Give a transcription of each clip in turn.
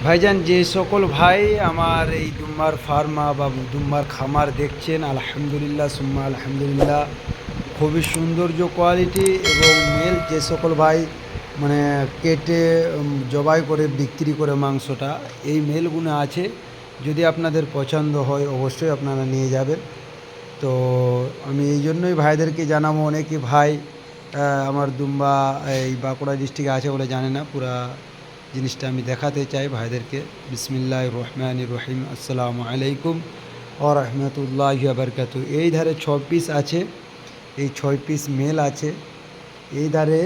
ভাইজান, যে সকল ভাই আমার এই দুম্বার ফার্মা বা দুম্বার খামার দেখছেন, আলহামদুলিল্লাহ সুম্মা আলহামদুলিল্লাহ, খুবই সৌন্দর্য কোয়ালিটি এবং মেল যে সকল ভাই মানে কেটে জবাই করে বিক্রি করে মাংসটা, এই মেলগুলো আছে। যদি আপনাদের পছন্দ হয় অবশ্যই আপনারা নিয়ে যাবেন। তো আমি এই জন্যই ভাইদেরকে জানাবো, অনেকে ভাই আমার দুম্বা এই বাঁকুড়া ডিস্ট্রিক্টে আছে বলে জানে না, পুরা জিনিসটা আমি দেখাতে চাই ভাইদেরকে। বিসমিল্লাহির রহমানির রহিম। আসসালামু আলাইকুম ওয়া রাহমাতুল্লাহি ওয়া বারাকাতুহু। এই ধারে 6 পিস আছে, এই 6 পিস মেল আছে। এই ধারে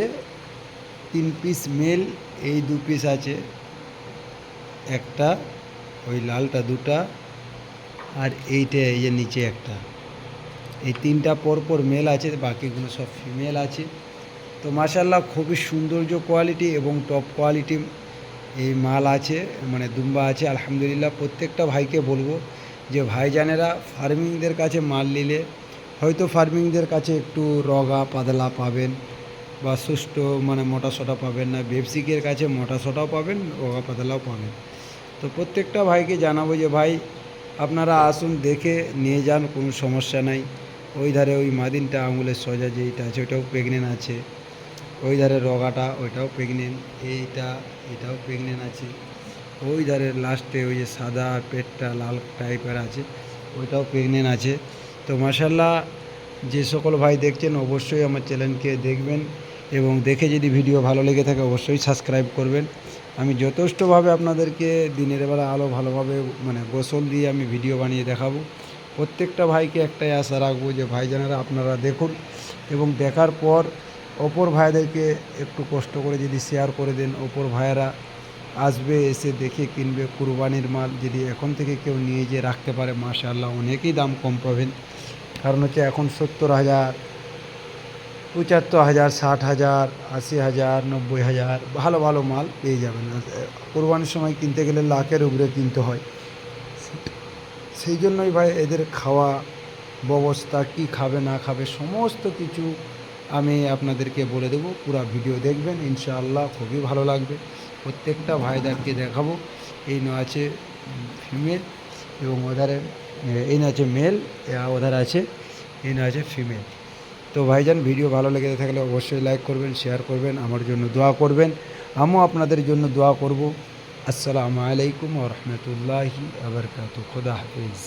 3 পিস মেল, এই 2 পিস আছে, একটা ওই লালটা দুটা, আর এইটা এই যে নিচে একটা। এই 3টা পরপর মেল আছে, বাকিগুলো সব ফিমেল আছে। তো মাশাআল্লাহ খুবই সৌন্দর্য কোয়ালিটি এবং টপ কোয়ালিটি এই মাল আছে, মানে দুম্বা আছে। আলহামদুলিল্লাহ প্রত্যেকটা ভাইকে বলবো যে ভাইজানেরা ফার্মিংদের কাছে মাল নিলে হয়তো ফার্মিংদের কাছে একটু রগা পাতলা পাবেন বা সুস্থ মানে মোটা সোটা পাবেন না, ব্যবসায়িকের কাছে মোটা সোটাও পাবেন, রগা পাতলাও পাবেন। তো প্রত্যেকটা ভাইকে জানাবো যে ভাই আপনারা আসুন, দেখে নিয়ে যান, কোনো সমস্যা নাই। ওই ধারে ওই মাদিনটা আঙুলের সোজা যেইটা আছে ওইটাও প্রেগনেন্ট আছে, ওই ধারে রগাটা ওইটাও প্রেগনেন্ট, এটাও প্রেগনেন্ট আছে। ওই ধারে লাস্টে ওই যে সাদা পেটটা লাল টাইপের আছে ওইটাও প্রেগনেন্ট আছে। তো মাশাল্লাহ, যে সকল ভাই দেখছেন অবশ্যই আমার চ্যানেলকে দেখবেন এবং দেখে যদি ভিডিও ভালো লেগে থাকে অবশ্যই সাবস্ক্রাইব করবেন। আমি যথেষ্টভাবে আপনাদেরকে দিনের বেলা আলো ভালোভাবে মানে গোসল দিয়ে আমি ভিডিও বানিয়ে দেখাবো। প্রত্যেকটা ভাইকে একটাই আশা রাখবো যে ভাইজানেরা আপনারা দেখুন এবং দেখার পর অপর ভাইদেরকে একটু কষ্ট করে যদি শেয়ার করে দেন, অপর ভাইয়েরা আসবে, এসে দেখে কিনবে। কুরবানির মাল যদি এখন থেকে কেউ নিয়ে যেয়ে রাখতে পারে মাশাআল্লাহ অনেকই দাম কম পাবেন। কারণ হচ্ছে এখন 70,000, 75,000, 60,000, 80,000, 90,000 ভালো ভালো মাল পেয়ে যাবেন। কুরবানির সময় কিনতে গেলে লাখের উপরে কিনতে হয়। সেই জন্যই ভাই এদের খাওয়া ব্যবস্থা, কী খাবে না খাবে সমস্ত কিছু আমি আপনাদেরকে বলে দেবো। পুরো ভিডিও দেখবেন, ইনশাআল্লাহ খুবই ভালো লাগবে। প্রত্যেকটা ভাইদেরকে দেখাবো। এই না আছে ফিমেল এবং ওধারে এই না আছে মেল, ওধারে আছে এই না আছে ফিমেল। তো ভাইজান, ভিডিও ভালো লেগে থাকলে অবশ্যই লাইক করবেন, শেয়ার করবেন, আমার জন্য দোয়া করবেন, আমিও আপনাদের জন্য দোয়া করব। আসসালামু আলাইকুম ওয়া রাহমাতুল্লাহি ওয়া বারাকাতুহু। খুদা হাফেজ।